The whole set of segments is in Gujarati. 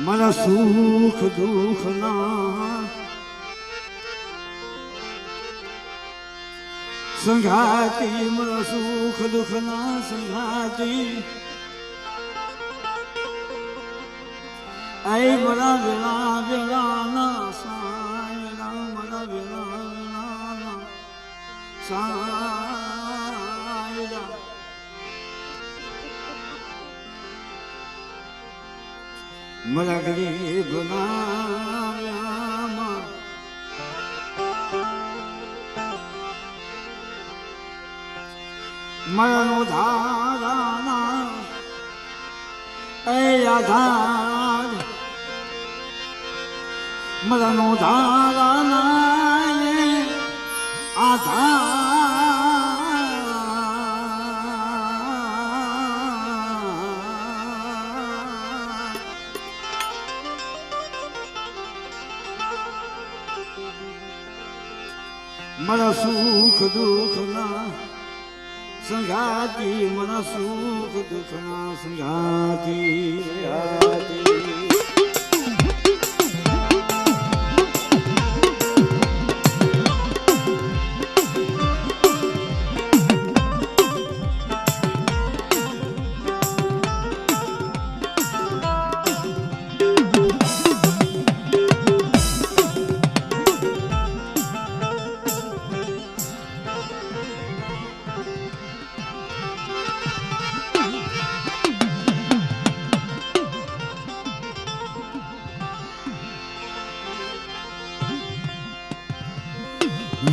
મારા સુખ દુઃખ ના સંઘાતી, મારા સુખ દુઃખ ના સંઘાતી, આઈ મારા વેલા વેલા ના સાયલા, મારા વેલા વેલા ના સાયલા. મારા ગરીબ નામાં મારાનો ધારાના એ આધાર, મારાનો ધારાના આધાર. મારા સુખ દુઃખ ના સંગાતી, મારા સુખ દુઃખ ના સંગાતી.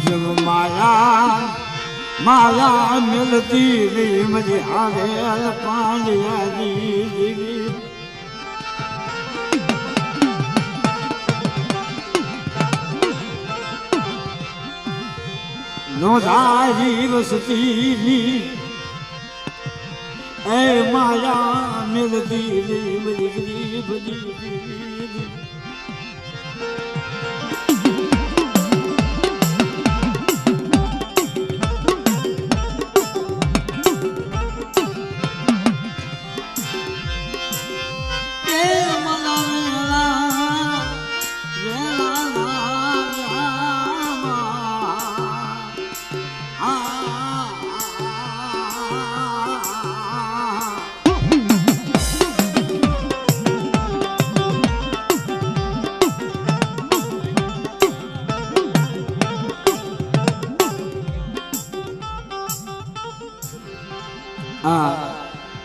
जब माया माया मिलती नहीं मुझे हारे पांडिया जी नौधारी बसती ए माया मिलती नहीं मुझे गरीब जी.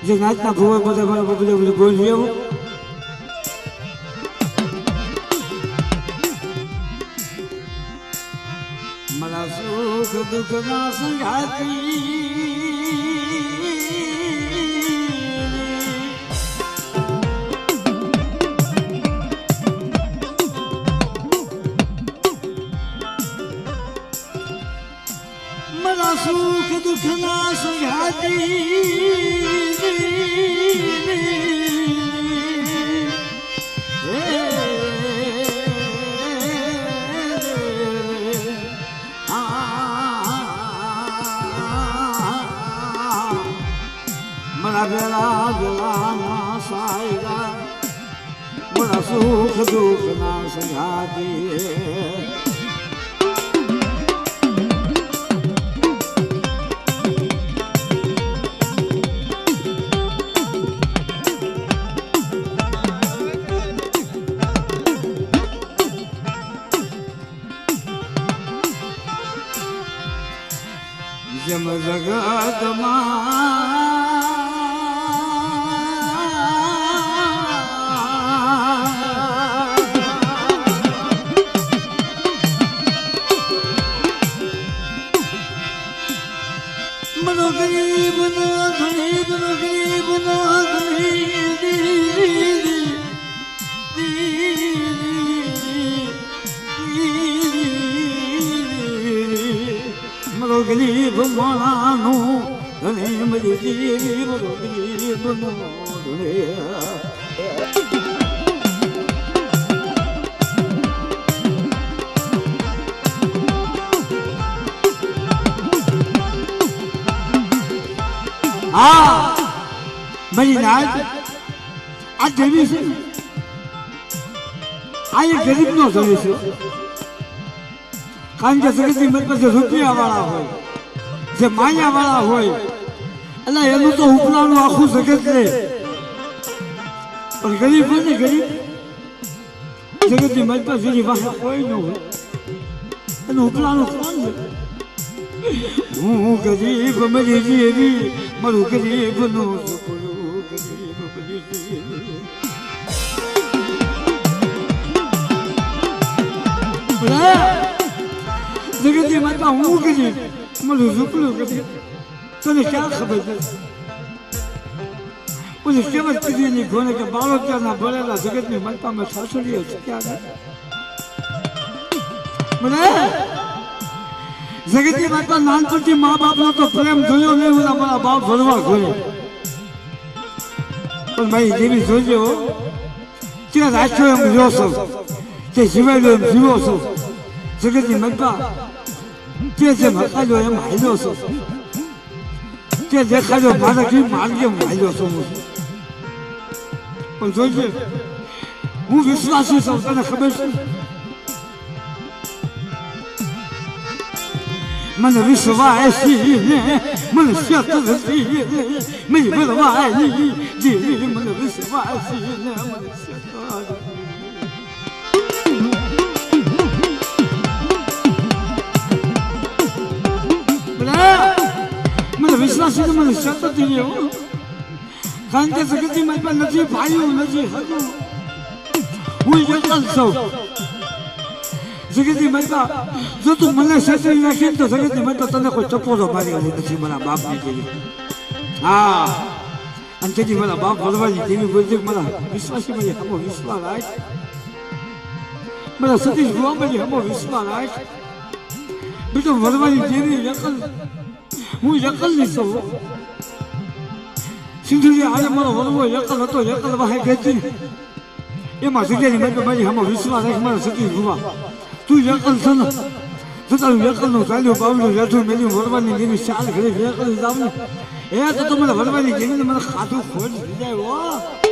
જે નાચના ભૂવા બધા બધું બોલી આવું. મારા સુખ દુઃખ ના સંગાતી, મારા સુખ દુઃખ ના સંગાતી. મારા વેલા વેલા ના સાયલા, મારા સુખ દુઃખ ના સંગાતી. જમ જગતમાં મનો ગરીબ નો ધણી, મનો ગરીબ નો મનો ગરીબ માનું ધણી, મરી દેવી મનો ગરીબ નો ધણી. મારી નાચ આ જેવી છે આ એક ગરીબનો ધણી છે કારણ કે જગતની મત પાસે રૂપિયાવાળા હોય જે માયાવાળા હોય એટલે એનું તો ઉપલાનું આખું જગત લે પણ ગરીબ હોય ને ગરીબ જગતની મત પાસે જેની પાસે કોઈ ન હોય એનું ઉપલાનું કોણ છે હું ગરીબ મરી જેવી મારું ગરીબનું જગતની માતા હું કરી મારું ઝૂકલું કરી તને ક્યાં ખબર છે ઓલી કેવત કીધી ની ઘોને કે બાળોત્યારના ભરેલા જગતની માતામાં સાસુડીઓ છે ક્યાં મને જગતની માતા નાનપણથી મા બાપનો તો પ્રેમ જોયો નહીં હું મારા બાપ ભરવા ગયો પણ ભાઈ દેવી જોજો ત્યાં રાખ્યો એમ રહ્યો છો તે જીવાયેલો એમ જીવો છો જગતની માતા તે જેમ હકાયો એમ હાલ્યો છો તે દેખાડ્યો મારા કેમ માર્ગે હાલ્યો છો પણ જોઈજે હું વિશ્વાસી છું તને ખબર છે મને વિશ્વાસી મને શત્રુથી મને બલવાઈ જીવી મને વિશ્વાસી મને મને વિશ્વાસી મને શત્રુથી લેવો કારણ કે જગતની મારી પાસે નથી ભાઈઓ નથી હતું હું એકલ છું જગતની માતા જો તું મને સસરી નાખી તો જગતની માતા તને કોઈ ચપોરો મારી આવી નથી મારા બાપની જેવી હા અને તેથી મારા બાપ ભરવાની જેવી બોલતી મારા વિશ્વાસી મને હમો વિશ્વાસ રાખ મારા સતીશ ભુવા મને હમો વિશ્વાસ રાખ બીજો ભરવાની જેવી એકલ હું એકલની છું સિંધુજી આજે મારો વરવો એકલ હતો એકલ વાહે ગઈ એમાં જગ્યાની મારી હમો વિશ્વાસ રાખ મારા સતીશ ભુવા તું એકલ છે ને તો તારું એકલનું ચાલ્યું બાવલું રેઠું મેલ્યું વરવાની જેવી ચાલ ઘરે એકલ જાવ ને એ તો મને વરવાની જેવી મને ખાધું ખોટ જાય હો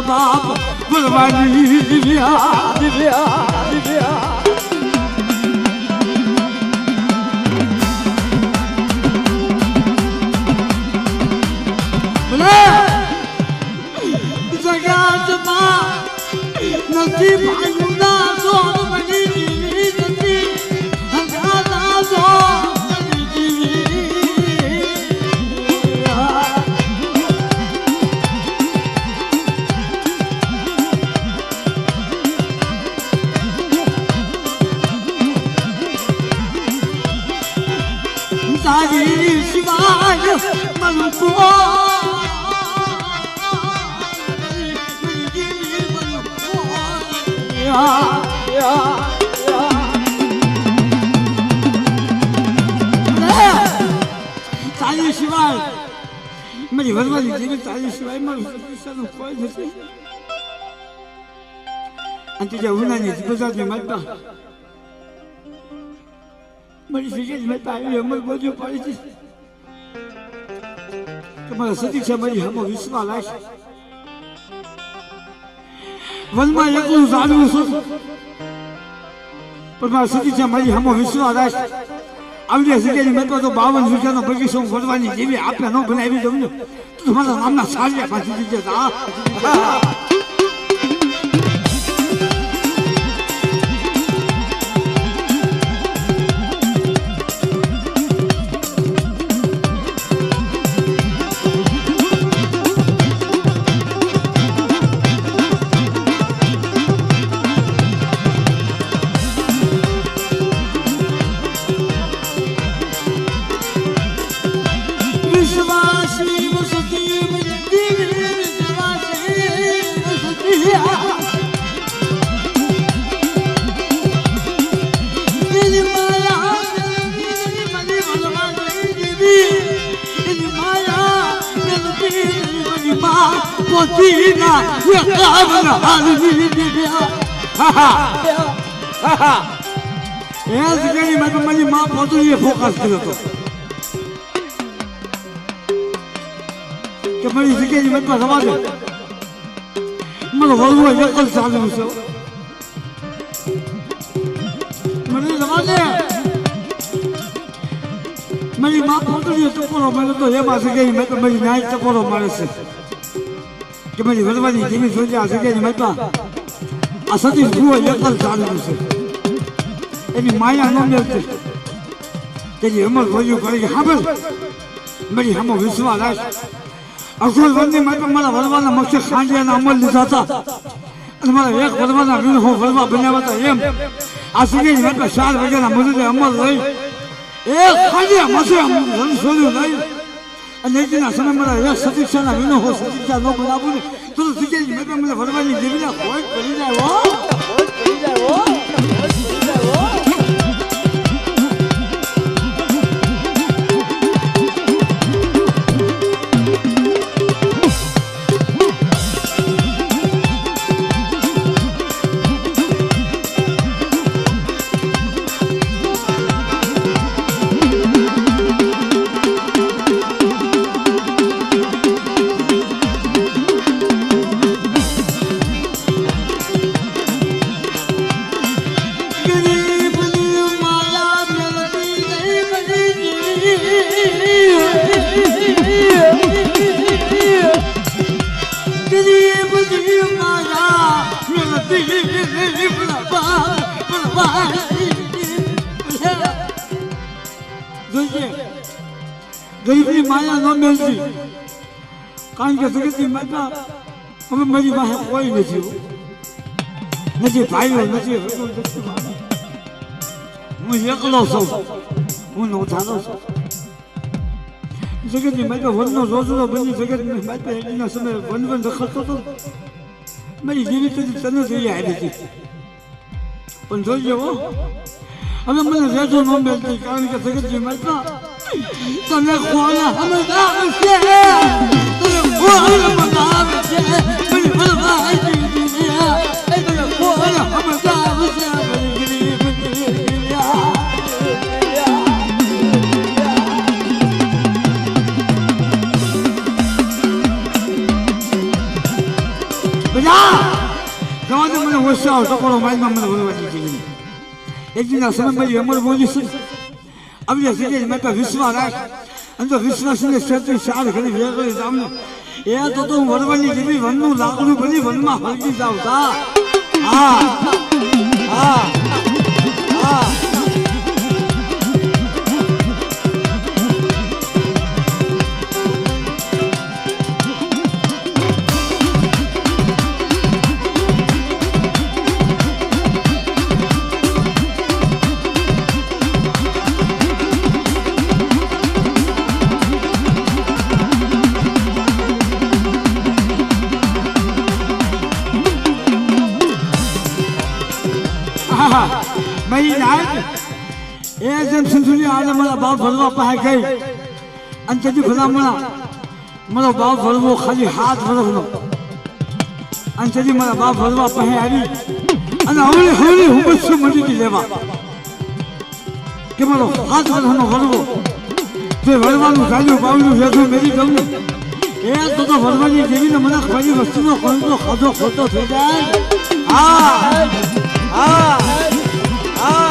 બાપ ભરવાની દિવ્યા દિવ્યા દિવ્યા જગતમાં નથી ભાઈ ના જોર બની જીવી નથી હંગાના જોર તારી શિવાય મનપો તારી શિવાય મારી વરવાની જેવી તારી શિવાય મારું કોઈ નથી અને ત્યાં ઉનાની ગુજરાતની માતા મારી શિક્ષક માતા આવી અમલ બધું પાડી છે તમારા સતી છે મારી હમો વિશ્વાસ રાખ વનમાં એકલું જાણવું છું પણ મારા સતી છે મારી હમો વિશ્વાસ રાખ આવડે જગ્યાની મેં તો 52 વીઘાનો બગીચો ભરવાની જેવી આપણે ન બનાવી દઉં ને તો તમારા નામના સારિયા પાછી દીધે Potina, you Yes, again, my money, my body, focus. Come on, again, you make my mother. Mother, what are you going to say? Money, the mother. Money, my body, you took for a minute to him as again, make a money night for a marathon. કે મારી વલવાની જેવી સોજા જગ્યાની માતા આ સતીશ ભુવો એકલ ચાલુ છે એની માયા ન મેળતી તેની અમલ ભર્યું કરે કે હા મારી સામે વિશ્વાસ રાખ અસલ વનની માતા મારા વલવાના મક્ષે ખાંડિયાના અમલ લીધા હતા અને મારા એક વલવાના વિનહો વલવા બનાવ્યા હતા એમ આ જગ્યાની માતા 4 વાગ્યાના મજૂરે અમલ લઈ એક ખાંડિયા મસે રન છોડ્યું લઈ અને એના સમય મારા એક સતીક્ષાના વિનો હો સતીક્ષા ન બનાવું ને તો જગ્યાની મેં મને ભરવાની જેવી કોઈ કરી જાય ગરીબની માયા ન મેળવી કારણ કે જગતની માતા હવે મારી પાસે કોઈ નથી ભાઈઓ નથી હું એકલો છું હું નોધાનો છું જગતની માતા વનનો રોજનો બની જગતની માતા એના સમયે વન રખડતો હતો મારી જેવી તને જોઈ આવી હતી પણ જોઈએ હો હવે મને રેજો ન મેળતી કારણ કે જગતની માતા તમે ખોલા હમદાર છે તમે ખોલા હમદાર છે મને ભલવા દીયા એ તમે ખોલા હમદાર છે બજા જવાને મને હોશિયાર ટકોરો માઈમાં મને ભલવા દીધી એક દિના સમય મારી અમર બોલી છે અબલે જગ્યાએ માતા વિશ્વાસ રાખ અને તો વિશ્વાસને ક્ષેત્રે 4 ઘડી વેગળી જામને એ તો હું વરવાની જેવી વનનું લાકડું બની વનમાં હળગી જાવ તા હા હા હા મહી નાયક એ જેમ સંસુરી આને મારા બાપ ભરવા પાસે ગઈ અને તેથી ભલામણા મારો બાપ ભરવો ખાલી હાથ ભરવનો અને તેથી મારા બાપ ભરવા પાસે આવી અને હવળી હવળી હુમત મળી લેવા કે મારો હાથ ભરવાનો ભરવો તે ભરવાનું ચાલ્યું પાવલું વેધું મેરી દઉં ને એ તો ભરવાની જેવીને મને ખરી વસ્તુનો ખોટો ખાધો ખોટો થઈ જાય હા હા હા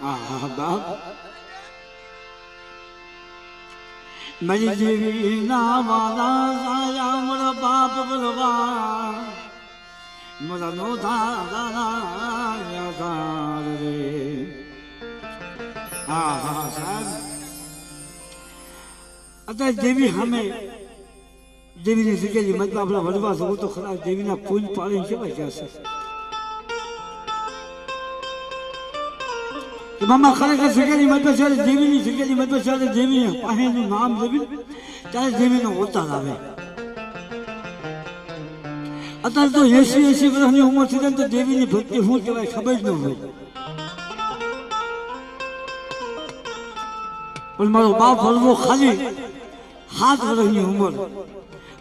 બાપ મારી જેવી ના વાલા સાયા મારા બાપ બલવા મારા નો ધારા રે સાહેબ અત્યારે દેવી સામે દેવીની જગ્યાએ મતલબ આપણા વડવા જવું તો ખરા દેવીના પૂજ પાડીને કેવાય જશે મામા ખરેખર જગ્યાની મતલબ જ્યારે દેવીની જગ્યાની મતલબ જ્યારે દેવી પાસેનું નામ દેવી ત્યારે દેવીનો અવતાર આવે અત્યારે તો 80 વર્ષની ઉંમર થઈ જાય તો દેવીની ભક્તિ શું કહેવાય ખબર જ ન હોય પણ મારો બાપ હલવો ખાલી 7 વર્ષની ઉંમર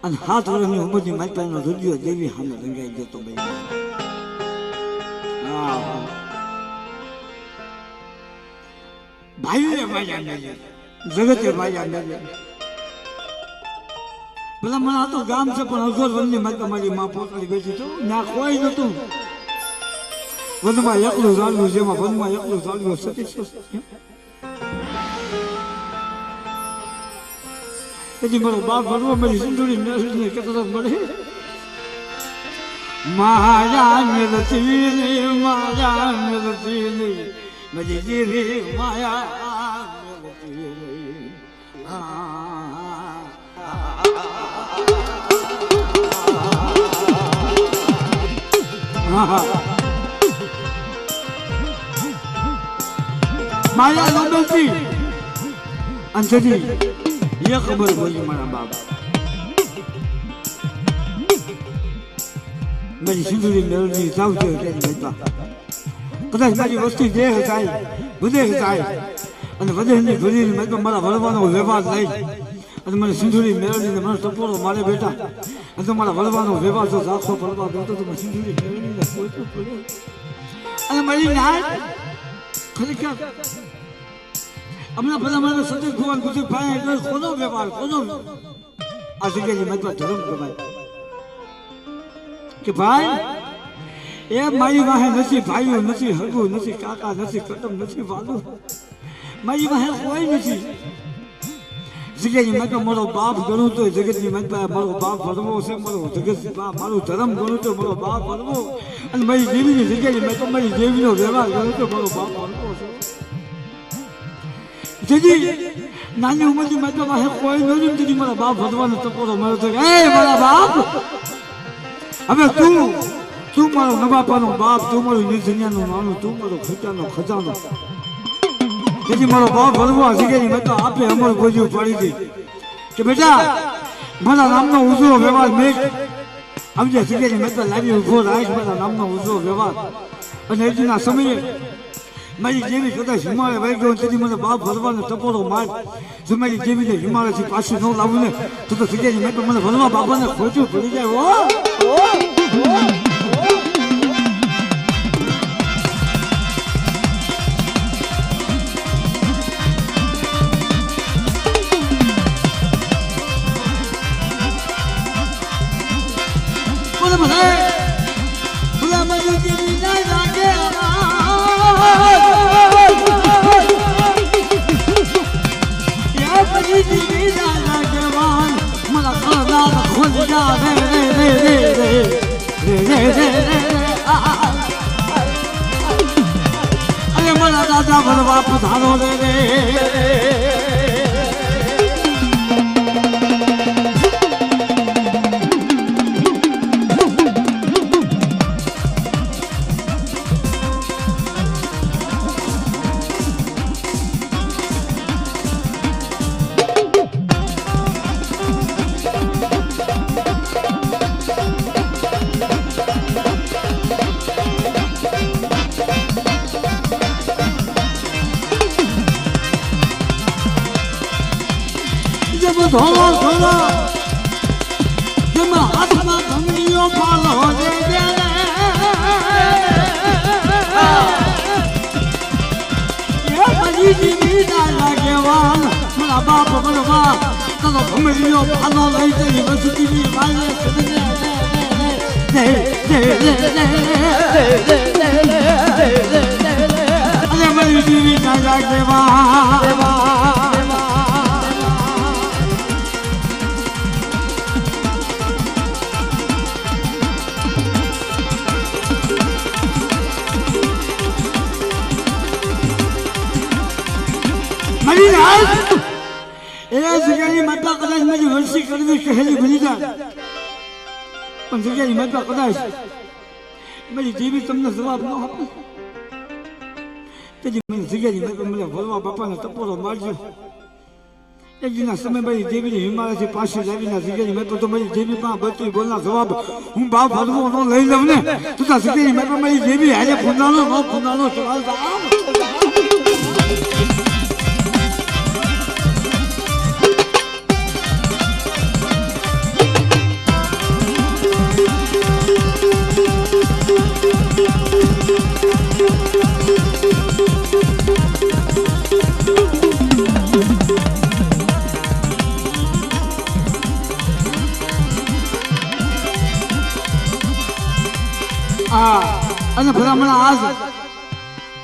અને 7 વર્ષની ઉંમરની માતાનો રુદિયો દેવી સામે રંગાઈ જતો ભાઈ ભાઈ માયા જગતે માયા પેલા મને આ તો ગામ છે પણ અઘોર વનની માતા મારી માં પોતાની બેઠી તો ના કોઈ નતું વનમાં એકલું ચાલવું જેમાં વનમાં એકલું ચાલવું સતી પછી મારો બાપ ભરવા મારી સિંદુરી નસને કેટલો મળે માયા મેલતી માયા મેલતી મજી જેવી માયા માયા ન મળતી અંજલી ये खबर बोली मारा बाप मेरी सिंदूरी मेलडी सावजे तेरी बेटा कदाच मारी वस्ती देह જાય વધે જાય અને વધેની ઘડીને મેં તો મારા વળવાનો વ્યવહાર લઈ અને મને સિંદૂરી મેલડીને મને ટપોરો મારે બેટા અને તો મારા વળવાનો વ્યવહાર તો રાખો પડવા બેટો તો મને સિંદૂરી મેલડીને કોઈ તો પડે અને મારી ના ખરેખર હમણાં પેલા મારે સતીશ ભગવાન ગુજર ભાઈ એટલે કોનો વ્યવહાર કોનો આ જગ્યાની મતલબ ધર્મ કહેવાય કે ભાઈ એ મારી વાહે નથી ભાઈઓ નથી હગુ નથી કાકા નથી કટમ નથી વાલું મારી વાહે કોઈ નથી જગ્યાની મતલબ મારો બાપ ગણું તો જગતની મતલબ મારો બાપ ભરવો છે મારો જગત મારું ધર્મ ગણું તો મારો બાપ ભરવો અને મારી દેવીની જગ્યાની મતલબ મારી દેવીનો વ્યવહાર ગણું તો મારો બાપ ભરવો છે જેજી નાની ઉંમરની મતલબ આ કોઈ નથી તેથી મારા બાપ ભગવાનનો ટપોરો મળ્યો તો એ મારા બાપ હવે તું મારો નવાપાનો બાપ તું મારું નિર્જન્યાનો નાનું તું મારો ખજાનો જેથી મારો બાપ ભગવા જગ્યાની મતલબ આપે અમર બોલ્યું પાડી દે કે બેટા મારા નામનો ઉજળો વ્યવહાર મેઘ સમજે જગ્યાની મતલબ લાવી ઉભો રાખ મારા નામનો ઉજળો વ્યવહાર અને એટલીના સમયે મારી જેવી કદાચ હિમાલય વહી ગયો તેથી મને બાપ ભરવાનો ટપોરો માર જો મારી જેવીને હિમાલયથી પાછું ન લાવું ને તો જગ્યાની મેં મને ભરવા બાપાને ખોટું પડી જાય અરે મારા દાદા ભરવા પધારો રે થોડો થોડો જેમાં હાથમાં ભંગીઓ પાલો દે એ પછી જીવીના લાગેવાન મારા બાપ બનવા તો ભંગીઓ પાલો લઈ જઈ વસતી વાલે અરે મારી જીવી જગ્યાની માતા કદાચ મારી વર્ષી કરવી કહેલી ભૂલી જાય પણ જગ્યાની માતા કદાચ મારી દેવી તમને જવાબ ન આપે તેથી મને જગ્યાની માતા મને ભરવા બાપાને ટપોરો મારજો એક દિના સમય મારી દેવીને હિમાલયથી પાછી લાવીને જગ્યાની માતા તો મારી દેવી માં બચી બોલના જવાબ હું ભાવ ભરવો ન લઈ લઉં ને તો જગ્યાની માતા મારી દેવી આજે ફૂંદાનો ન ફૂંદાનો સવાલ અને ભલામણ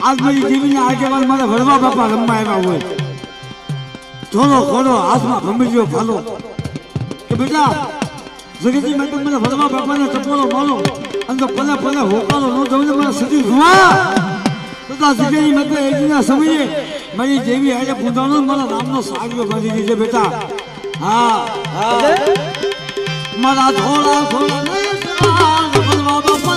આજ મારી દેવીને આગેવાન મારા ભરવા બાપા રમવા આવ્યા હોય થોડો ઘોડો હાથમાં ભમરીઓ ફાલો કે બેટા જગતજી મેં મને ભરવા બાપાને ટપોરો મારો અને તો પલે પલે હોકારો ન તમને મને સતી ધુવા તથા જગતજી મેં એકના સમયે મારી દેવી આજે પૂંધાણો મારા નામનો સાગરો બાંધી દીધે બેટા હા મારા થોડા થોડા ભરવા બાપા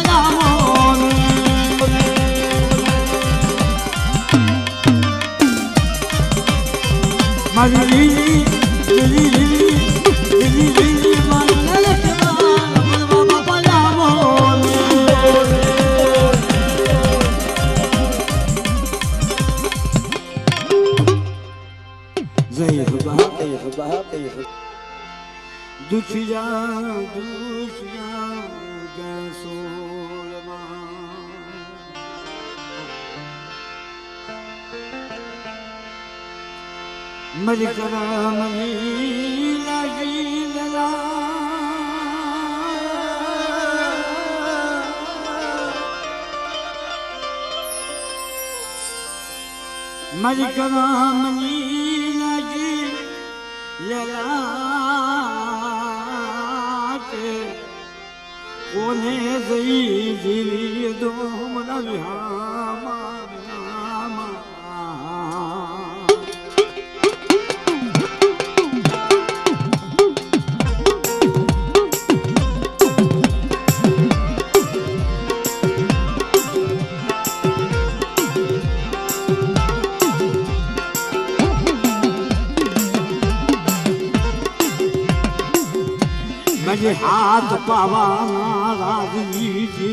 मरी करा मरी लगी लला मरी करा मरी लगी लला के कोने जई जीवी दो मना विहामा मजे हाथ पावाना राजी जी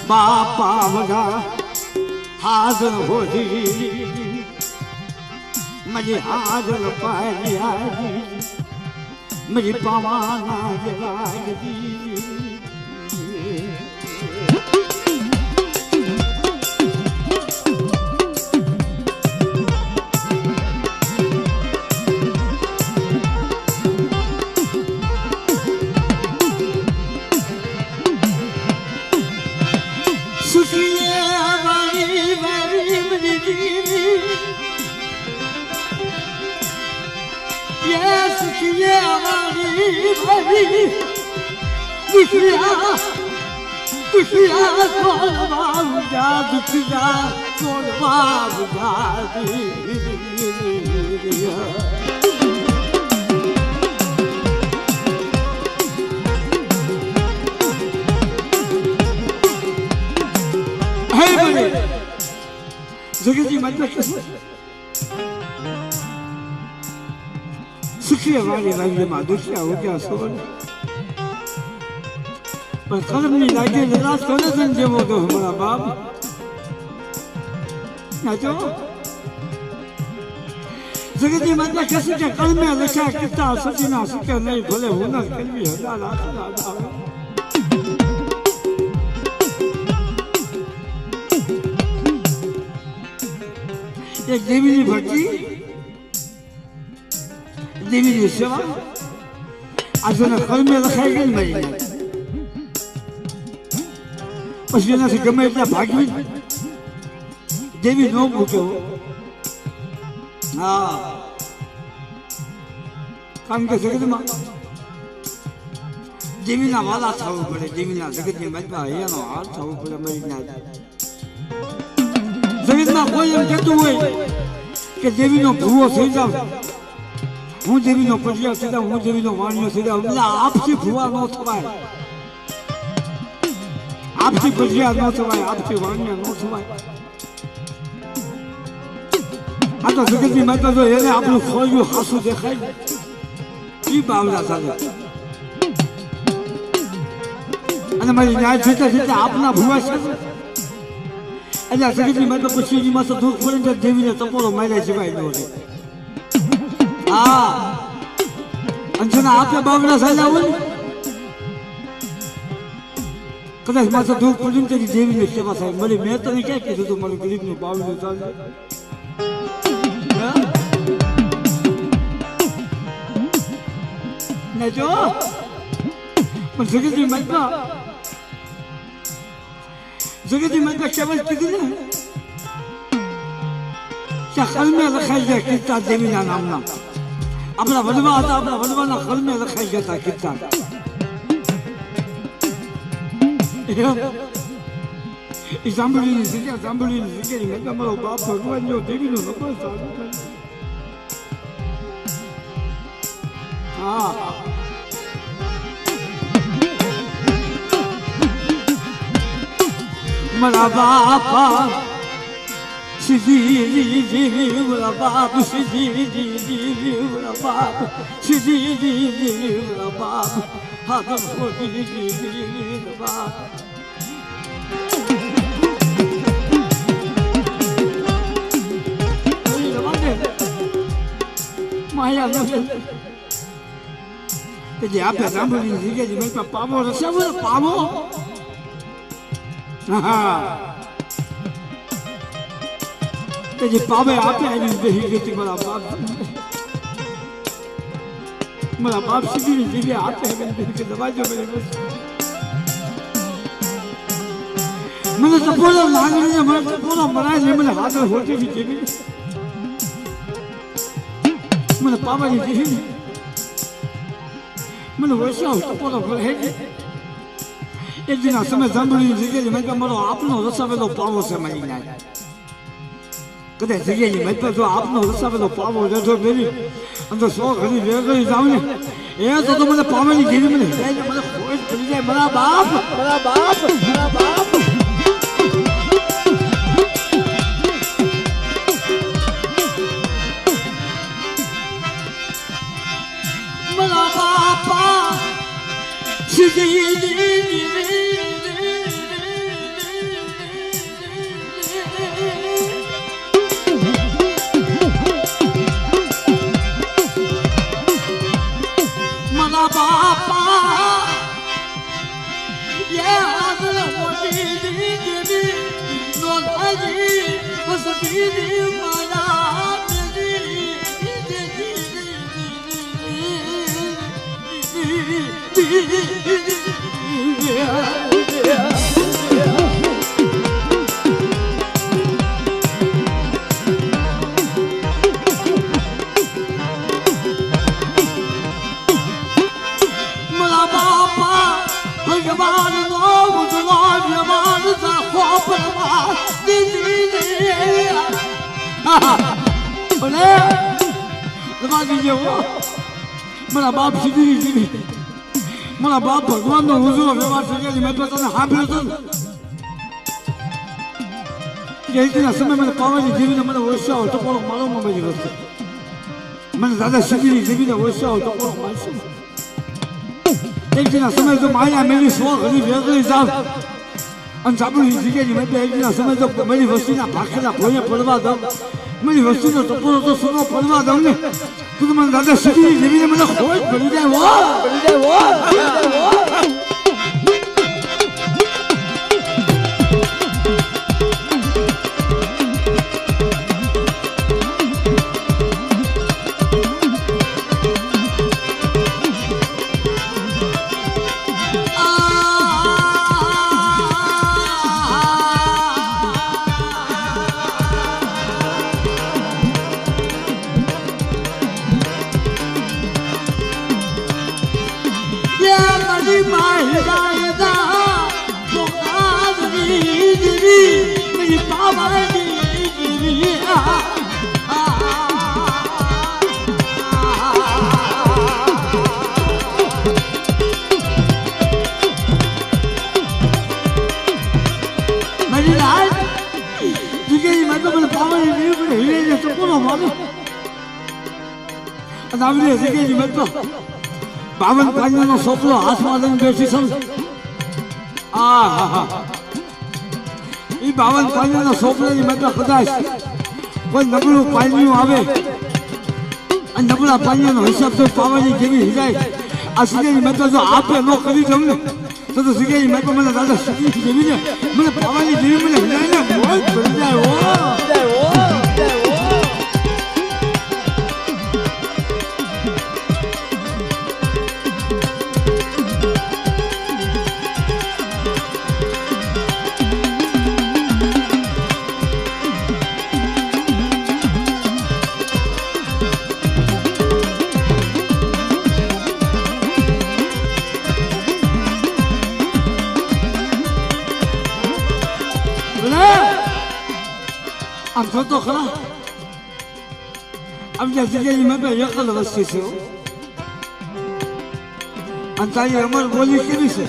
बापा वगा हाजर हो जी मजे हाजर पाया मजे पावाना राजी जगती मतलब सुखी हमारे राज्य में दुखिया हो गया सोल पर कर्म नहीं लागे जरा सोने संजय वो तो हमारा बाप ना जो जगती मतलब कैसे क्या कर्म में लिखा कितना सचिना सुखे नहीं भले होना कभी हजार एक देवी की भक्ति देवी की सेवा आज ने कल में लिखाई गई मरी પછી એનાથી ગમે એટલા ભાગવી દેવી નો મૂક્યો. હા, કારણ કે જગતમાં દેવીના વાલા થવું પડે, દેવીના જગતની મજમાં એનો હાર થવું પડે. મરી જગતમાં કોઈ એમ કહેતું હોય કે દેવીનો ભૂવો થઈ જાવ, હું દેવીનો પટિયા થઈ જાઉં, હું દેવીનો વાણિયો થઈ જાઉં, એટલે આપથી ભૂવા ન થવાય, આપથી પટિયા ન થવાય, આપથી વાણિયા ન થવાય. આ તો જગતની માતા જો એને આપણું ખોયું હાસું દેખાય ઈ બાવડા ચાલે. અને મારી ન્યાય થતા થતા આપના ભૂવા છે એટલે જગતની માતા પછી એની માથે દુઃખ પડે ને દેવીને તપોરો માર્યા સિવાય ન રહે. હા, અંજના આપણે બાવડા ચાલ્યા હોય ને કદાચ માથે દુઃખ પડ્યું ને દેવીની સેવા થાય. મારી મેં તને ક્યાં કીધું તું મારું ગરીબનું બાવડું ચાલે ને જો પણ જગતની માતા કેવલ કીધું ને ત્યાં કલમે લખાઈ ગયા કીર્તા દેવીના નામના. આપણા વડવા હતા, આપણા વડવાના કલમે લખાઈ ગયા હતા કીર્તા. એ સાંભળીની જગ્યા મારો બાપ ભગવાન જો દેવીનો નંબર ચાલુ કરે. હા, મારા બાપા સીધી મારા બાપ સીધી મારા બાપ સીધી મારા બાપ હાથ મોટી બાપ માયા કે જે આપે સાંભળીને જગ્યાએ મેં પાવો રસ્યા બોલો પાવો. હા, કે જે પાવે આપે આવીને બેસી ગઈ મારા બાપ સીધી જગ્યાએ આપે આવીને બેસી ગઈ. દબાજો મને ટપોરો લાગણી મને ટપોરો મરાય છે, મને હાથ હોટી જેવી મને પાવાની દેવી મને વૈશાવ ટપોરો ભરે. એક દિન આ સમય સાંભળ્યું જગ્યાએ મેં મારો આપનો રસાવેલો પાવો છે મારી નાય કદાચ જગ્યાએ મેં જો આપનો રસાવેલો પાવો જતો મેરી અંદર 100 ઘડી વેગળી જાવ ને એ તો મને પાવાની દેવી મને મને ખોટ પડી જાય. મારા બાપ મારા બાપ મારા બાપ મારા બાપા મારા બાપા મારા બાપ સીધી મારા બાપ ભગવાન નો હુજરો વ્યવહાર થઈ ગયા. મેં તને સાંભળ્યો હતો ને કે સમય મને પાવાની દેવીને મને ઓછાઓ ટપોરો મારવામાં બધી વસ્તુ મને દાદા સીધી દેવીને ઓછાઓ ટપોરો મારશે. એક દિના સમય તો માયા મેરી 100 ઘડી વેગળી જાવ અને સાંભળ્યું જગ્યાની મેં એક દિના સમય તો મારી વસ્તીના ભાખેલા ભોય પડવા દઉં, મારી વસ્તીનો ટપોરો તો સોનો પડવા દઉં ને તું મને દાદા સીધી દેવીને મને ખોટ પડી જાય मेरी पावानी देवी मेरी लाल तुझे मतलब पावानी देवी पर हिले तो कौन मालूम नामले के मतलब बावन पानीનો સોપલો હાથમાં લઈને બેઠી છું આ ઈ બાવન પાણીનો સોપલાની મતલબ કદાચ કોઈ નબળું પાણી આવે અને નબળા પાણીનો હિસાબ તો પાવાની જેવી હિજાય આ સીધેની મતલબ જો આપે ન કરી દઉં ને તો સીધેની મતલબ મને દાદા સીધી જેવી ને મને પાવાની જેવી મને હિજાય ને મોજ પડી જાય ઓ I'm todo claro. I'm just getting my baby. I'm going to see you. I'm telling you, I'm going to see you.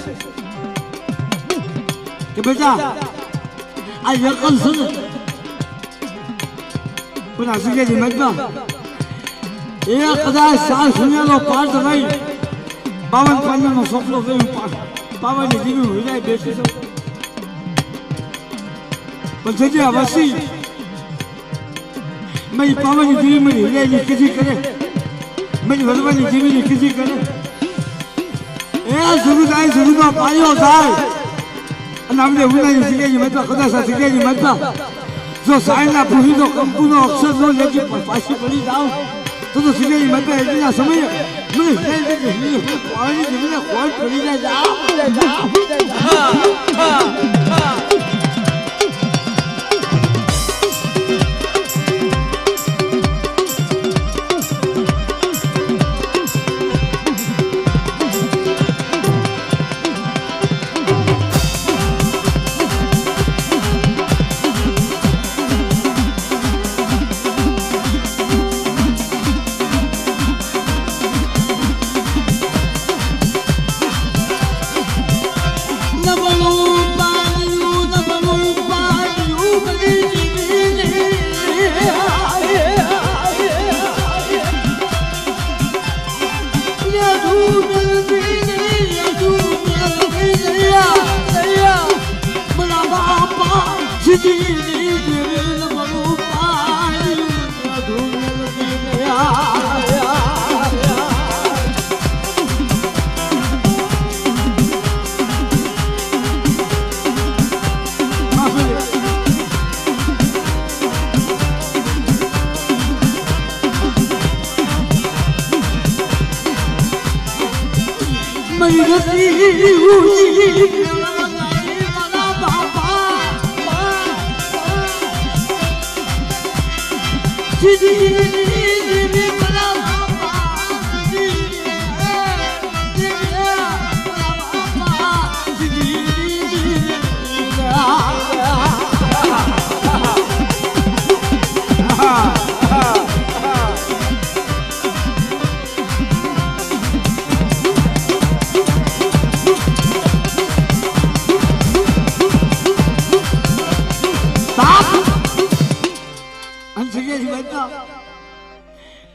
Come on, I'm going to see you. When I see you, my baby. Yeah, because I saw you in the park tonight. Bawan Panya no soplo veio Bawan de Digo, ele é beijo. Você já vai assim. मैं पावन जीवी में हिलाने किसी करे मैं भगवान जीवी ने किसी करे ए सुरुदा पायो साय नामले हुना जिगे जी मतलब खुदा सा जिगे जी मतलब जो साइना पूरी तो कंपुनो अक्षर जो लेके पासी पड़ी जाओ तो जिगे जी मतलब इतना समय मैं हिलाने के लिए पावन जीवी ने कॉल पड़ी जाओ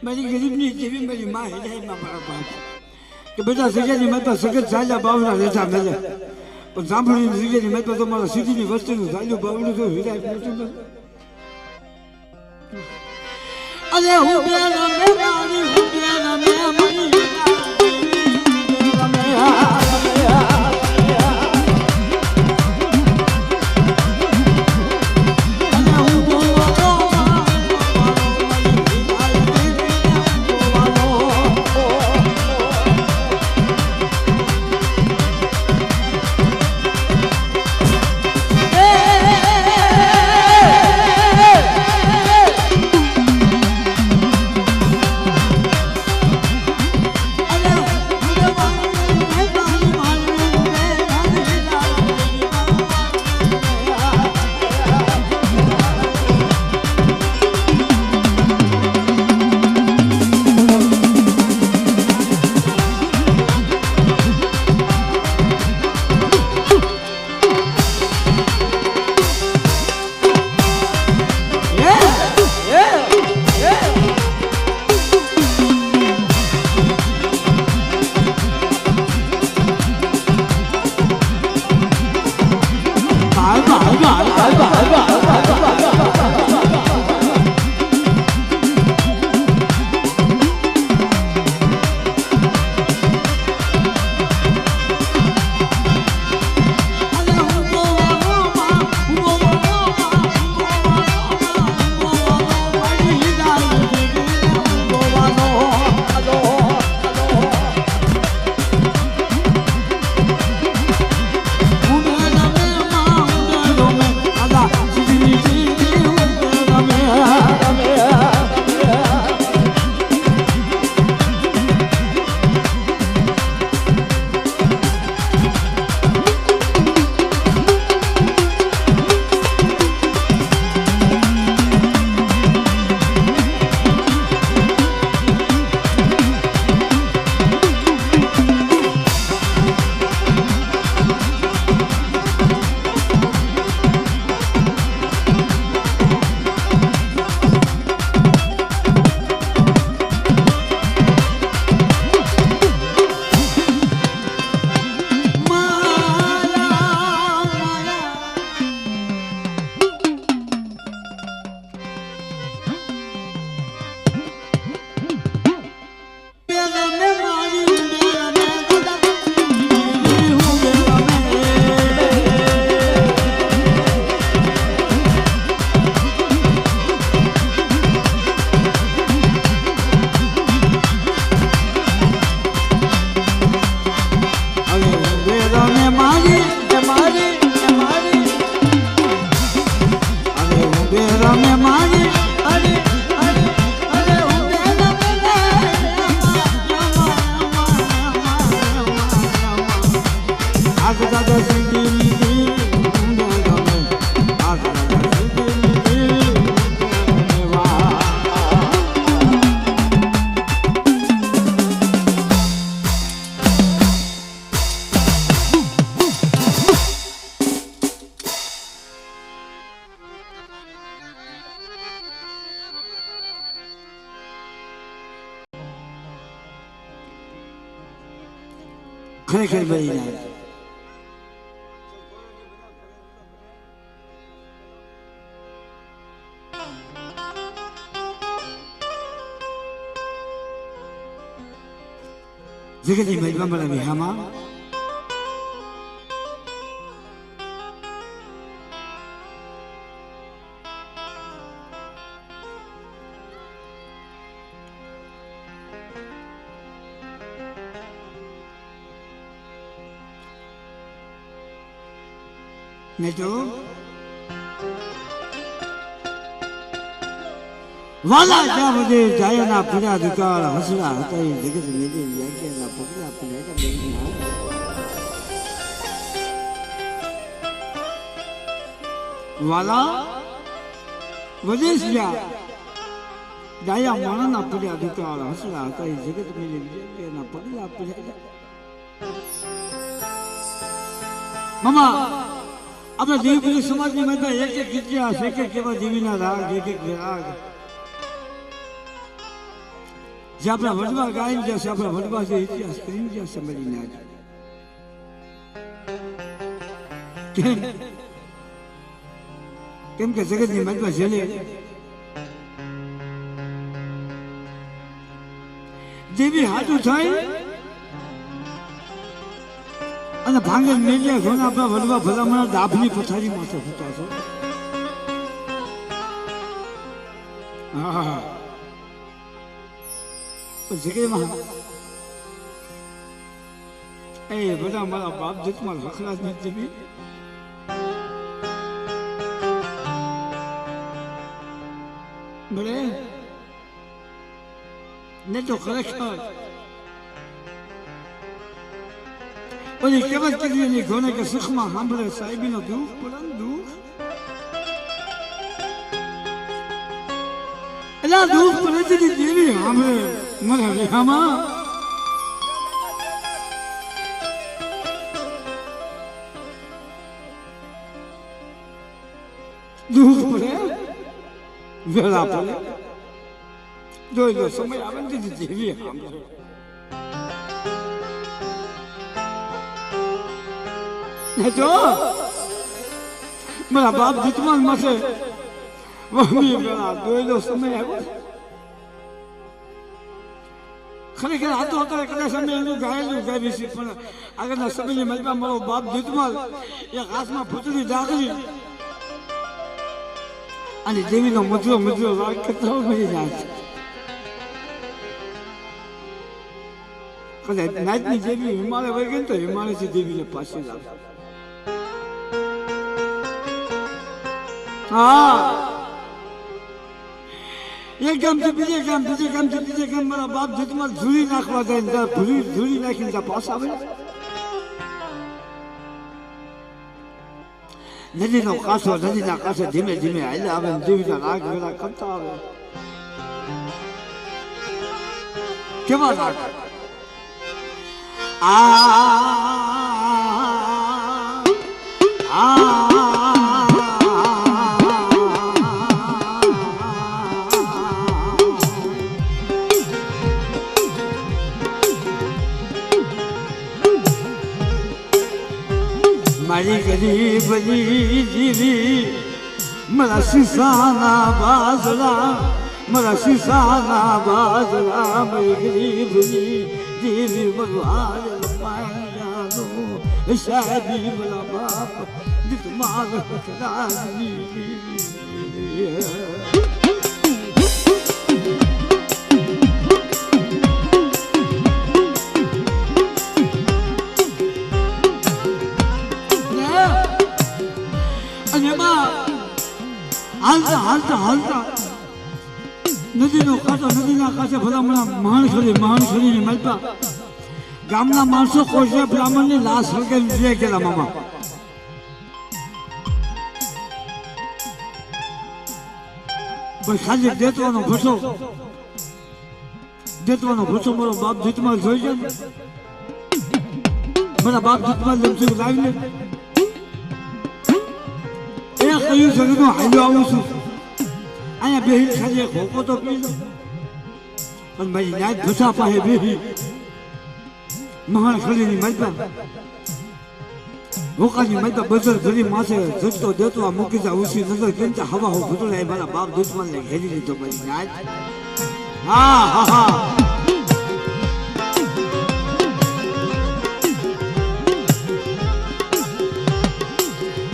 मेरी गरीबनी जीवी मेरी माँ है जाए माँ बड़ा बाप कि बेटा सके नहीं मैं तो सके चाला बावला रहता मिले और सांभळी सके नहीं मैं तो मारा सीधी नहीं वस्तु नहीं चालो बावला तो हिला नहीं अरे हो गया ना मैं मानी हो गया ना मैं मानी અમે મારી અરે અરે અરે આજ દાદા સંગીની ખરેખર ભાઈ ના જગતની મહિમા મળે વિહામાં નહીં તો વાલા જ્યાં બધે જાયાના પીડા દુકાળ હસડા હતા એ જગત મેદે વ્યાખ્યાના પગલા પડ્યા વાલા વદેશિયા જાયા માણસના પીડા દુકાળ હસડા હતા એ જગત મેદે વ્યાખ્યાના પગલા પડ્યા મામા આપણે દેવપુરી સમાજની મધ્ય એક એક ઇતિહાસ એક એક એવા દેવીના રાગ એક એક રાગ જે આપણા વડવા ગાઈને જશે આપણા વડવા જે ઇતિહાસ કરીને જ્યાં સમજી ના કેમ કે જગતની મધ્ય જેને દેવી હાજુ થાય અને ભાંગલ મેલિયા ઘણા આપણા વડવા ભલામણા દાભની પથારી માથે ફૂટા છે હા જગ્યામાં એ બધા મારા બાપ જીતમાં લખલા જ નથી જમી બરે ને તો ખરેખર પછી કેવત કીધી એની ઘોને કે સુખમાં સાંભળે સાહેબીનો દુઃખ પડે દુઃખ એલા દુઃખ પડે તેની દેવી સાંભળે મારા રેહામાં દુઃખ પડે વેળા પડે જોઈ લો સમય આવે ને દેવી સાંભળે જો મારા બાપ જીતમાન માથે વહમી વેળા જોયેલો સમય આવ્યો ખરેખર આ તો અત્યારે કદાચ અમે એનું ગાયેલું ગાવી છે પણ આગળના સમયની મજમાં મારો બાપ જીતમાલ એક હાથમાં પૂતળી દાખલી અને દેવીનો મધુરો મધુરો રાગ કરતા મળી જાય છે કદાચ નાચની દેવી હિમાલય વહી ગઈ તો હિમાલયથી દેવીને પાછી લાવે હા એક ગામથી બીજે ગામથી બીજે ગામ મારા બાપ જીતમાં ધૂળી નાખવા જાય ધૂળી નાખીને ત્યાં પાસ આવે નદીનો કાંઠો નદીના કાંઠે ધીમે ધીમે હાલ્યા આવે દેવીના રાગ વેલા કરતા આવે કેવા રાગ મારી ગરીબની જીવી મારા શીશાના બાજરા મારી ગરીબની જીવી મરવાડ લપાયાનો શાદી મારા બાપ દીકમાલ હાલતા હાલતા હાલતા નદીનો કાંઠો નદીના કાંઠે ભલામણા મહાન ખરીને મળતા ગામના માણસો કોશે બ્રાહ્મણની લાશ હળગાવી લઈ ગયેલા મામા ખાલી દેતવાનો ભસો મારો બાપ જીતમાં જોઈ છે મારા બાપ જીતમાં લમસી લાવી લે એ કહ્યું છે કે હાલ્યો આવું છું અહીંયા બેહી ખાલી ખોખો તો પી લો પણ મારી નાચ ભસા પાસે બેહી મહાન ખલીની માલપા હોકાની માલપા બજર ઘરી માથે જજતો દેતો આ મૂકી જા ઉસી નજર કેંતા હવા હો ભટલા મારા બાપ દુશ્મનને ઘેરી લીધો મારી નાચ હા હા હા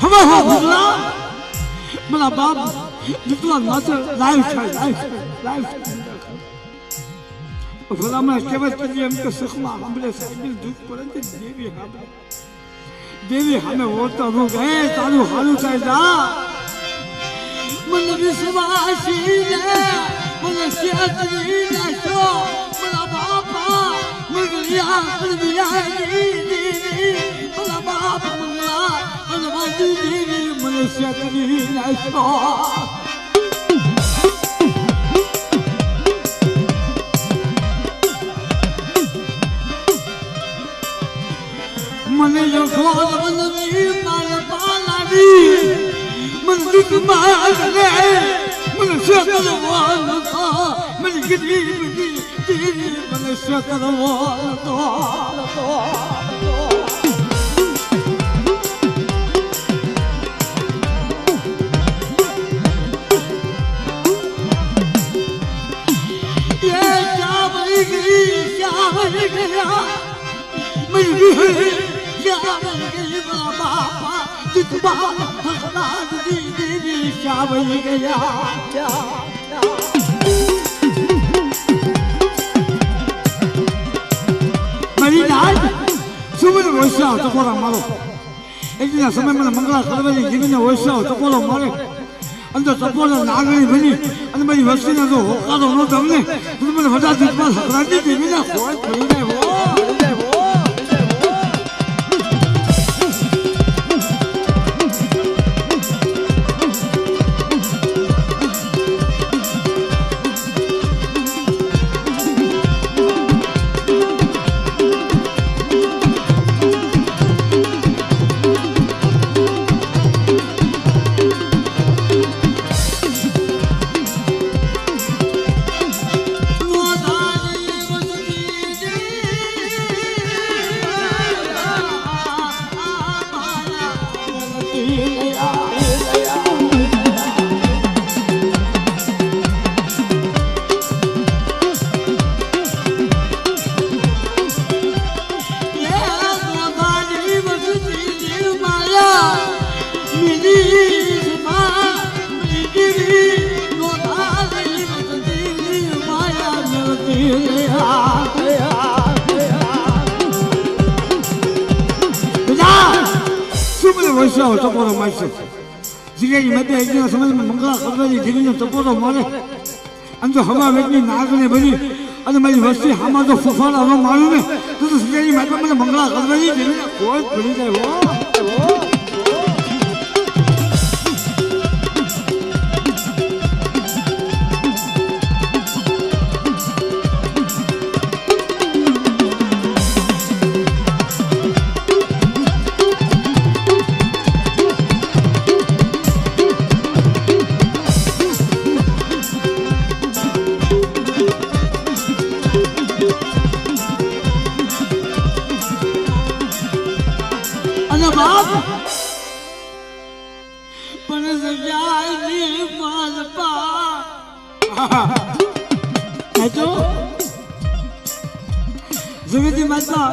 હવા હો ભટલા મારા બાપ દુશ્મન માથે લાઈવ ભલામણા કહેવત કરી એમ કે સુખમાં સાંભળે સાહેબી દુઃખ પડે દેવી સામે ઓળતા રોગ હે તારું હારું થાય જા મને વિશ્વાસી રે મને શેતરી નાખો મારા બાપા મગલિયા કરવિયા મારા બાપ મંગલા અને વાજી દેવી મને શેતરી નાખો મને જો ખોલ વનવી માલ પાલાવી મને દુઃખ માર રે મને શેતર વાલ તો મને ગરીબ દી મને શેતર વાલ તો ये चावल गया मेरी शावल गई बाबा तुझबाल हसनाद दीदी शावल गया मेरी नाच सुबह वैसा तो कोरा मारो एक दिन समय में मंगला करवाली जीवन ने वैसा तो कोरा मारे अंदर सपोला नागरी बनी અને મારી વસ્તીને તો હોકારો ન તમને મને બધા દિશમાં હકરાજી દેવીને હોય પડી જાય હો વૈશ્વ ટપોરો મારશે જીગેની મધ્ય એકના સમયમાં મંગળા કરવાની જીગીનો ટપોરો મારે અને જો હવા વેગની નાગને બની અને મારી વસ્તી આમાં જો ફફાડા ન મારું ને તો જીગેની મધ્ય મને મંગળા કરવાની જીગીને કોઈ ભૂલી જાય હો જગતી માતા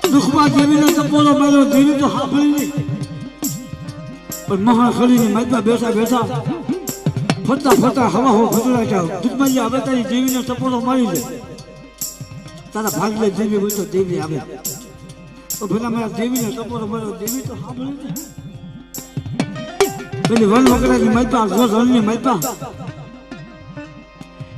દુઃખમાં દેવીનો ટપોરો માર્યો દેવી તો સાંભળી નહીં પણ મહાખલીની માતા બેઠા બેઠા ફરતા ફરતા હવા હો ફતરા જાવ દુઃખમાં આવે તારી દેવીનો ટપોરો મારી દે તારા ભાગલે દેવી હોય તો દેવી આવે તો ભલા મારા દેવીનો ટપોરો માર્યો દેવી તો સાંભળી નહીં પેલી વન વગડાની માલપા ઘોર વનની માલપા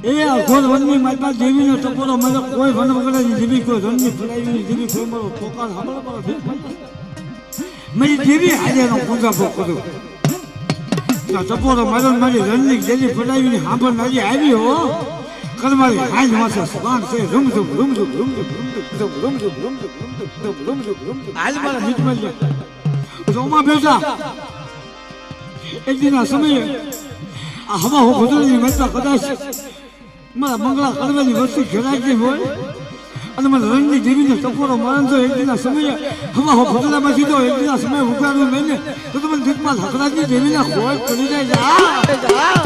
એ ઘોર વનની માલપા દેવીનો ટપોરો મને કોઈ વન વગડાની દેવી કોઈ રણની ફલાઈની દેવી કોઈ મારો પોકાર સાંભળો મારો મારી દેવી હાજરનો પૂજા ભોગ કરું ટપોરો મારો મારી રણની દેવી ફલાઈની સાંભળનારી આવી હો કરમારી હાજ માથે સ્વાન છે room room room room room room room room room room room room room હાલ મારા મિટમાં રોમા બેટા એક દિનના સમયે આ હવા હો ભોજનની મતલબ કદાચ મારા મંગળા કરવાની વસ્તુ ઘેરાઈ હોય અને મને રણની દેવીને ટપોરો મારણ તો એક દિનના સમયે હવા હો ભોજનામાં સીધો એક દિનના સમયે ઉગાડું મેને તો તમને દીકમાં હકરાજની દેવીના ખોળ કરી જાય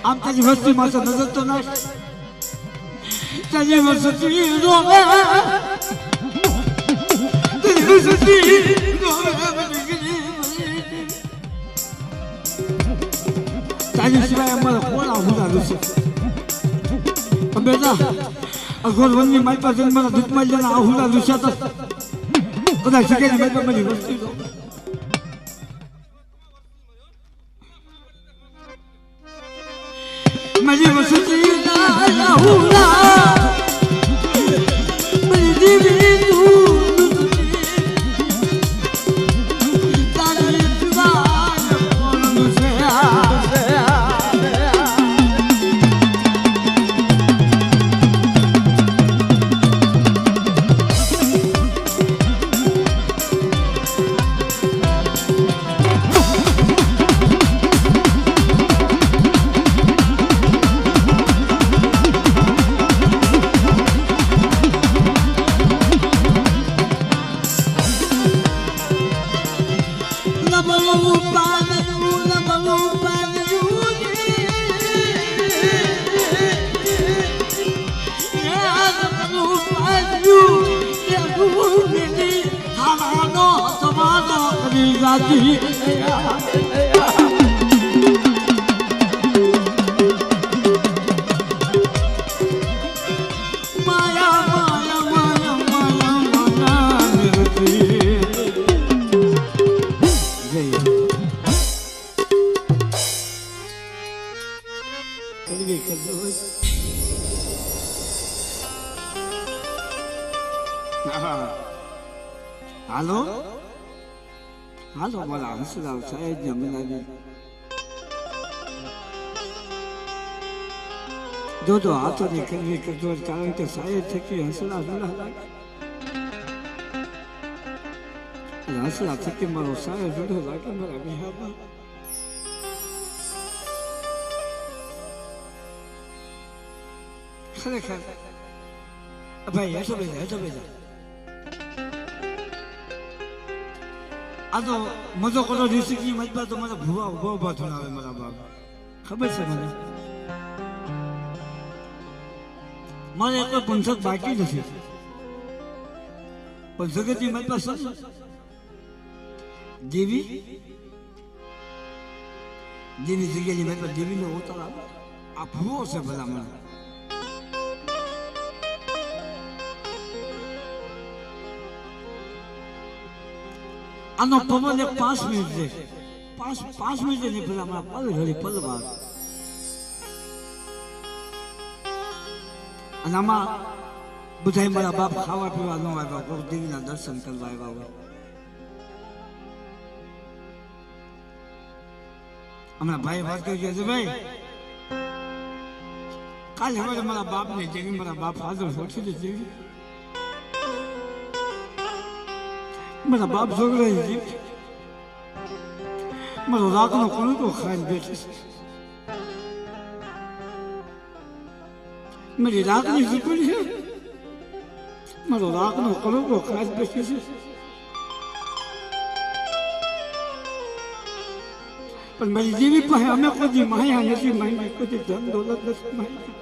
આમ તારી વસ્તી માથે નજર તો નાખ તારી વસ્તી રોવે તારી વસ્તી તારી સિવાય અમારા કોણ આવું છે બેટા અઘોર વનની મારી પાસે મારા દૂધમાં જણા આહુડા દુસ્યા હતા કદાચ શીખેલી મારી પાસે મારી વસ્તી मेरी वसती ना हुआ मेरी दीवी तू तारी दीवार कौन मुझे હાલો હાલો મારા હંસરાવ સાહેબ ને મનાવી જો હાથોની કરવી કરતો કારણ કે સાહેબ થકી હંસરા જોડા લાગે હંસરા થકી મારો સાહેબ જોડો લાગે મારા વિહામાં ખરેખર ભાઈ હેઠો બેજા આ તો મજો કરો ઋષિકની મજબા તો મારા ભૂવા ઉભા ધોણાવે મારા બાપ ખબર છે મને મારે કોઈ પંથક બાકી નથી પણ જગતની મજબા સર દેવી જગ્યાની મજબા દેવીનો અવતાર આવે આ ભૂવો છે ભલા મને આનો પવન 5 મિનિટ છે 5 મિનિટ નહીં ભલા મારા પલ હળી પલ બાદ અને આમાં બધાય મારા બાપ ખાવા પીવા ન આવ્યા કોઈ દેવીના દર્શન કરવા આવ્યા હોય હમણાં ભાઈ વાત કરી છે ભાઈ કાલે હવે મારા બાપ ને જેવી મારા બાપ હાજર હોતી જેવી મારા બાપ છોકરા જીવ મારો રાખનો કોણ તો ખાઈને બેઠી છે મારી રાખની ઝૂંપડી છે મારો રાખનો કલોકો ખાઈને બેઠી છે પણ મારી જેવી પાસે અમે કોઈ માયા નથી મારી કોઈ ધન દોલત નથી મારી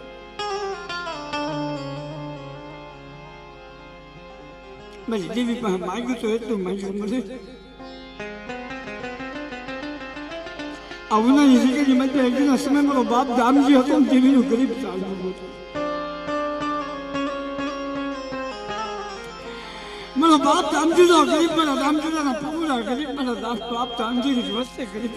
મારી દેવી પાસે માગ્યું તો એટલું માગ્યું મને આવનારી જગ્યાની મધ્ય એકના સમય મારો બાપ દામજી હતો ને દેવીનું ગરીબ ચાલવું હતું મારો બાપ દામજી નો ગરીબ મારા દામજીના પૂરા ગરીબ મારા બાપ દામજી વચ્ચે ગરીબ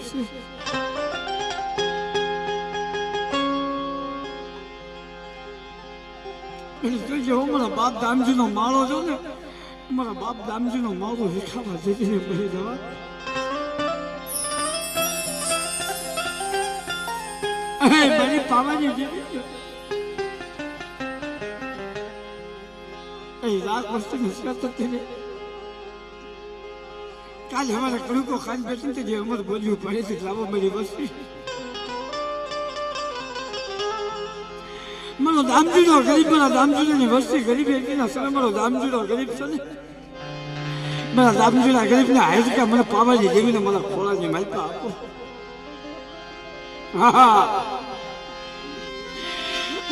છે જોજો મારા બાપ દામજી નો માળો જો ને મારા બાપ દામજી નો માળો વિખાવા જઈને બહી જવા મારી પાવાની જેવી રાત વસ્તુ નસરત હતી કાલે હમારા કણકો ખાન બેઠી હતી જે અમર બોલ્યું પડે છે લાવો મારી વસ્તી મારો દામજીનો ગરીબ મારા દામજીની વસ્તી ગરીબ એકના સમય મારો દામજીનો ગરીબ છે ને મારા દામજીના ગરીબને હાઈજ કે મને પાવાની દેવીને મને ખોળાની માલપા આપો હા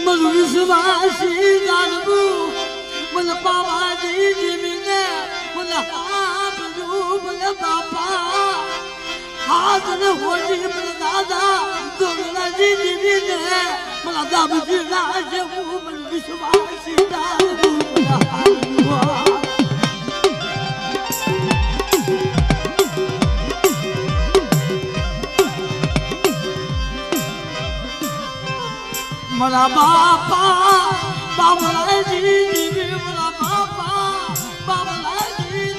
મારું વિશ્વાસી જાણવું મને પાવાની દેવીને મને આપજો મને બાપા હાથ ને હોજી મને દાદા દોગલાજી દેવીને મને દામજી રાજવું મને વિશ્વાસી જાણવું મને હાલવા મારા બાપા બાબલાજી દેવી મારા બાપા બાબલાજી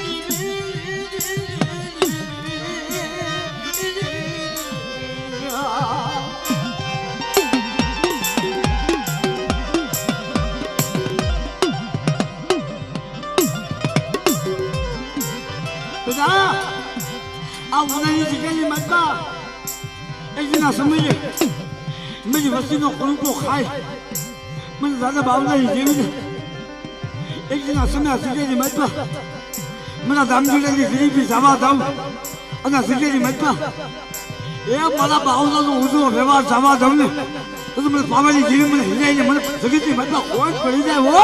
બધા આ ઉનાની જગ્યાની માતા એકના સમયે मेरी वस्ती नो कणको खाए मन दादा बावला जेवी एक दिन समय सिगेरी मतपा मना दामजीनी गरीबी जावा दम अना सिगेरी मतपा ए मला बावला नो उजो व्यवहार जावा दम ने तो મને પાવાની જેવી મને હિલાઈને મને જગતની મતમાં કોણ પડી જાય વો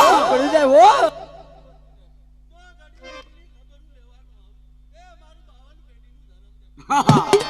હા હા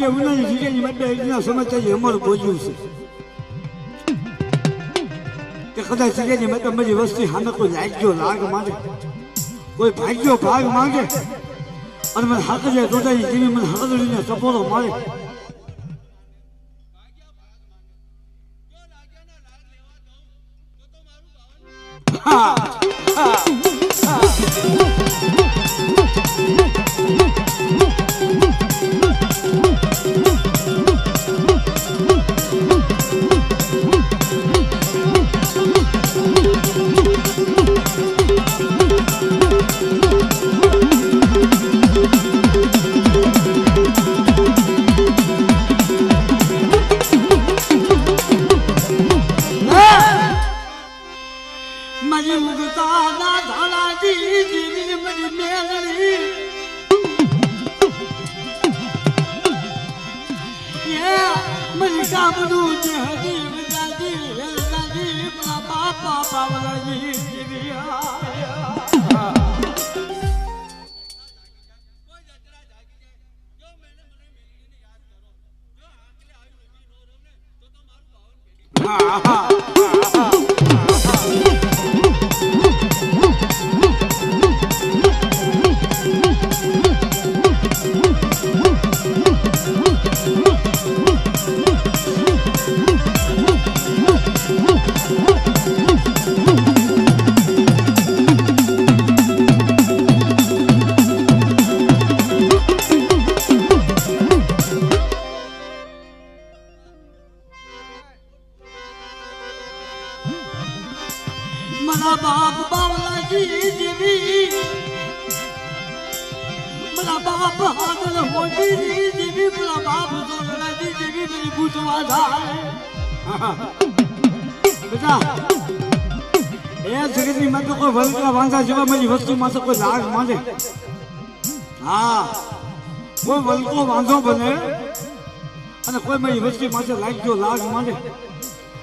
હવે ઉનાની જગ્યાની માટે એકના સમજતા અમારું બોલ્યું છે કે કદાચ જગ્યાની માટે મારી વસ્તી સામે કોઈ લાગ્યો લાગ માંગે કોઈ ભાગ્યો ભાગ માંગે અને મને હાથ જાય દોડાની જેવી મને હળદડીને સપોરો મારે મરી ઉગતા ના ધાલાજી જીવી મરી મેલડી એ મરી કાબડું જે હજી વિદાજી હેલદાજી મારા બાપા બાવલાજી જીવી મારા બાપ બાવલાજી જીવી મારા બાપ હાથલ મોટી જીવી મારા બાપ સોનલાજી જીવી મારી ભૂતવા થાય બેટા એ જગતની માં તો કોઈ વલકા વાંધા જેવા મારી વસ્તુમાં તો કોઈ લાગ માંડે હા કોઈ વલકો વાંધો બને અને કોઈ મારી વસ્તી માટે લાગ્યો લાગ માંડે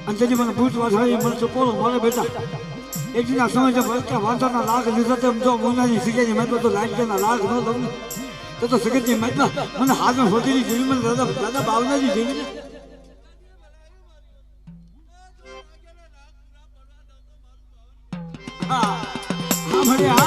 અને તેથી મને ભૂતવા થાય મને તો પોરો મળે બેટા એક દિના સમય વલકા વાંધાના લાગ લીધા તેમ જો મોનાની સિગેની મેં તો લાગ્યાના લાગ ન લઉં તો સગતની મેં મને હાથમાં હોતીની જેવી મને દાદા બાવનાજી જેવી હા મળે હા